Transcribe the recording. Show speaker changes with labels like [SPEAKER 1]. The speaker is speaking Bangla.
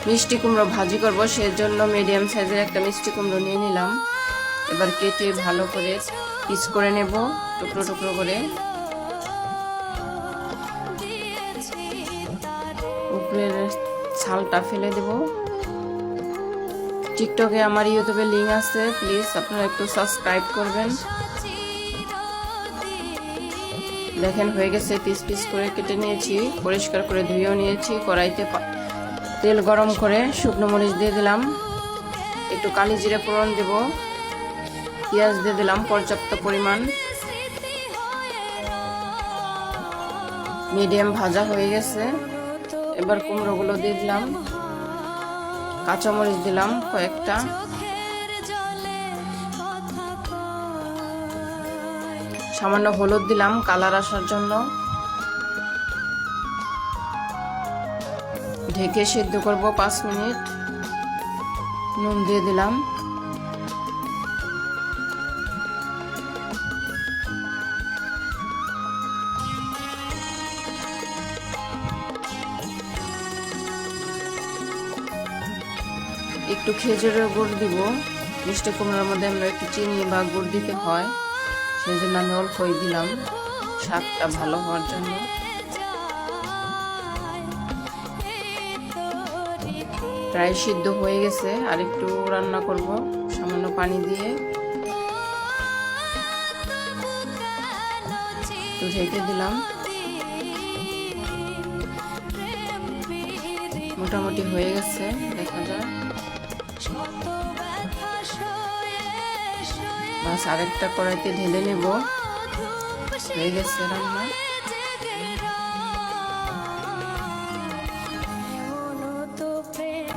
[SPEAKER 1] মিষ্টি কুমড়ো ভাজি করব, সেজন্য মিডিয়াম সাইজের একটা মিষ্টি কুমড়ো নিয়ে নিলাম। এবার কেটে ভালো করে পিস করে নেব, টুকরো টুকরো করে। উপরের ছালটা ফেলে দেব। টিকটকে আমার ইউটিউবে লিংক আছে, প্লিজ আপনারা একটু সাবস্ক্রাইব করবেন। দেখেন হয়ে গেছে, পিস পিস করে কেটে নিয়েছি, পরিষ্কার করে ধুয়েও নিয়েছি। কড়াইতে তেল গরম করে শুকনো মরিচ দিয়ে দিলাম, একটু কালি জিরে ফোড়ন দেব, পেঁয়াজ দিয়ে দিলাম পর্যাপ্ত পরিমাণ। মিডিয়াম ভাজা হয়ে গেছে, এবার কুমড়োগুলো দিয়ে দিলাম, কাঁচামরিচ দিলাম কয়েকটা, সামান্য হলুদ দিলাম কালার আসার জন্য। ঢেকে সিদ্ধ করব 5 মিনিট। নুন দিয়ে দিলাম। একটু খেজুরের গুড় দিব, মিষ্টি কুমড়োর মধ্যে আমরা একটু চিনি বা গুড় দিতে হয়, সেই জন্য আমি অল্পই দিলাম স্বাদটা ভালো হওয়ার জন্য। প্রায় সিদ্ধ হয়ে গেছে, আর একটু রান্না করব সামান্য পানি দিয়ে। একটু ঢেকে দিলাম। মোটামুটি হয়ে গেছে, দেখা যায়। বাস আরেকটা কড়াইতে ঢেলে নেব, হয়ে গেছে রান্না।